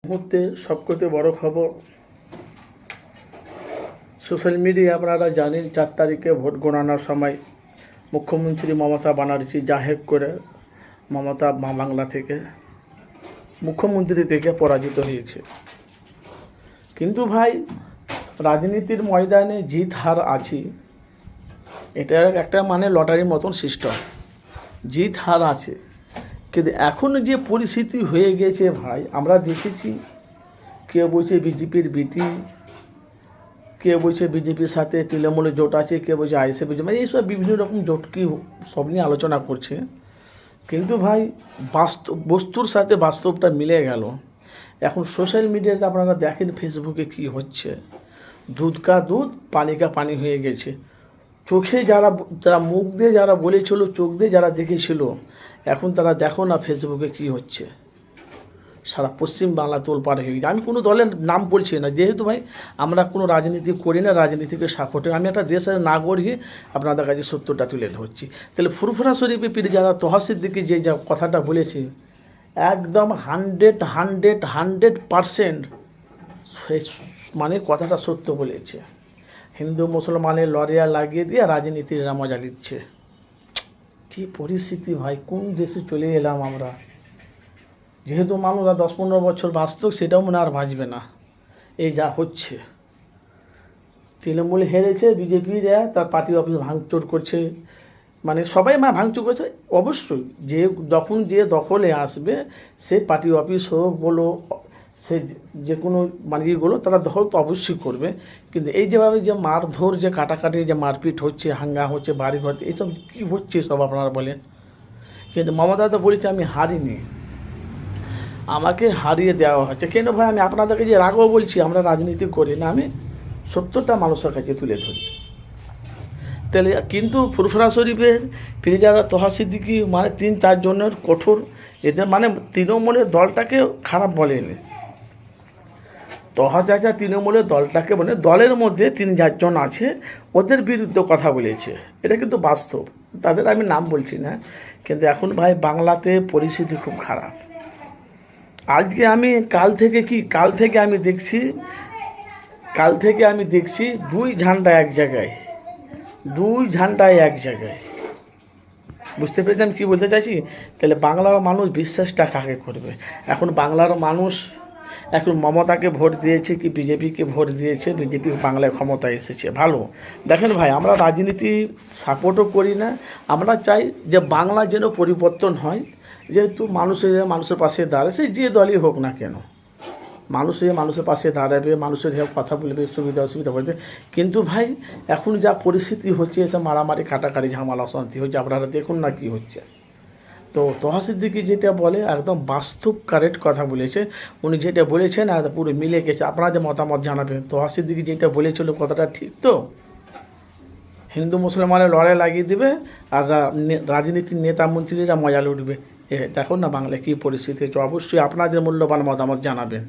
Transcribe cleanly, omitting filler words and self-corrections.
মুহূর্তে সবকথে বড় খবর, সোশ্যাল মিডিয়া আপনারা জানেন 4 তারিখে ভোট গণনার সময় মুখ্যমন্ত্রী মমতা ব্যানার্জি জাহের করে মমতা বাংলা থেকে মুখ্যমন্ত্রী থেকে পরাজিত হয়েছে। কিন্তু ভাই, রাজনীতির ময়দানে জিত হার আছে, এটা একটা লটারির মতন সিস্টেম, জিত হার আছে। কিন্তু এখন যে পরিস্থিতি হয়ে গেছে ভাই, আমরা দেখেছি কেউ বলছে বিজেপির বিটি, কেউ বলছে বিজেপির সাথে তৃণমূলের জোট আছে, কেউ বলছে আইএসএফ, এইসব বিভিন্ন রকম জোট কি সব নিয়ে আলোচনা করছে। কিন্তু ভাই, বস্তুর সাথে বাস্তবটা মিলে গেল। এখন সোশ্যাল মিডিয়াতে আপনারা দেখেন ফেসবুকে কি হচ্ছে, দুধ কা দুধ পানি কা পানি হয়ে গেছে। চোখে যারা মুখ দিয়ে যারা বলেছিল, চোখ দিয়ে যারা দেখেছিল, এখন তারা দেখো না ফেসবুকে কি হচ্ছে। সারা পশ্চিম বাংলা তোলপাড় হয়ে গেছে। আমি কোনো দলের নাম বলছি না, যেহেতু ভাই আমরা কোনো রাজনীতি করি না, রাজনীতিকে সাপোর্টে আমি একটা দেশের নাগরিক আপনাদের কাছে সত্যটা তুলে ধরছি। তাহলে ফুরফুরা শরীফে পীরজাদা তোহা সিদ্দিকী যে কথাটা বলেছে, একদম 100% কথাটা সত্য বলেছে। হিন্দু মুসলমানের লড়িয়া লাগিয়ে দিয়ে রাজনীতিরা মজা নিচ্ছে। কী পরিস্থিতি ভাই, কোন দেশে চলে এলাম আমরা। যেহেতু মানুষ 10-15 বছর বাঁচত, সেটাও মনে আর বাঁচবে না। এই যা হচ্ছে, তৃণমূল হেরেছে, বিজেপি তার পার্টি অফিস ভাঙচুর করছে, সবাই ভাঙচুর করছে। অবশ্যই যে দখলে আসবে, সে পার্টি অফিস হোক বলো, সে যে কোনো ইয়েগুলো তারা দখল তো অবশ্যই করবে। কিন্তু এই যেভাবে যে মারধর, যে কাটাকাটি, যে মারপিট হচ্ছে, হাঙ্গা হচ্ছে, বাড়ি ঘর, এইসব কী হচ্ছে সব আপনারা বলেন। কিন্তু মমতা তো বলেছে আমি হারিনি, আমাকে হারিয়ে দেওয়া হচ্ছে। কেন ভাই, আমি আপনাদেরকে যে রাগও বলছি, আমরা রাজনীতি করি না, আমি সত্যটা মানুষের কাছে তুলে ধরি। তাহলে কিন্তু ফুরফুরা শরীফের পীরজাদা তোহা সিদ্দিকী 3-4 জনের কঠোর, এদের তৃণমূলের দলটাকে খারাপ বলেনি। তোহা চাচা তৃণমূলের দলটাকে দলের মধ্যে 3-4 জন আছে, ওদের বিরুদ্ধে কথা বলেছে। এটা কিন্তু বাস্তব, তাদের আমি নাম বলছি না। কিন্তু এখন ভাই বাংলাতে পরিস্থিতি খুব খারাপ। আজকে আমি কাল থেকে আমি দেখছি 2 ঝান্ডা এক জায়গায়, বুঝতে পেরেছি আমি কী বলতে চাইছি। তাহলে বাংলার মানুষ বিশ্বাসটা কাকে করবে? এখন বাংলার মানুষ এখন মমতাকে ভোট দিয়েছে কি বিজেপিকে ভোট দিয়েছে? বিজেপি বাংলায় ক্ষমতায় এসেছে, ভালো। দেখেন ভাই, আমরা রাজনীতি সাপোর্টও করি না, আমরা চাই যে বাংলা যেন পরিবর্তন হয়। যেহেতু মানুষের পাশে দাঁড়ায়, সে যে দলই হোক না কেন, মানুষের পাশে দাঁড়াবে, মানুষের হয়ে কথা বলবে, সুবিধা অসুবিধা বলবে। কিন্তু ভাই, এখন যা পরিস্থিতি হচ্ছে, এসব মারামারি কাটাকাটি ঝামেলা অশান্তি হচ্ছে, আপনারা দেখুন না কি হচ্ছে। তো তোহা সিদ্দিকী যেটা বলে একদম বাস্তব কারেক্ট কথা বলেছে। উনি যেটা বলেছেন আর পুরো মিলে গেছে। আপনারা যে মতামত জানাবেন, তোহা সিদ্দিকী যেটা বলেছিল কথাটা ঠিক তো? হিন্দু মুসলমানের লড়াই লাগিয়ে দেবে আর রাজনীতির নেতা মন্ত্রীরা মজা লুটবে। দেখুন না বাংলায় কী পরিস্থিতি হচ্ছে। অবশ্যই আপনাদের মূল্যবান মতামত জানাবেন।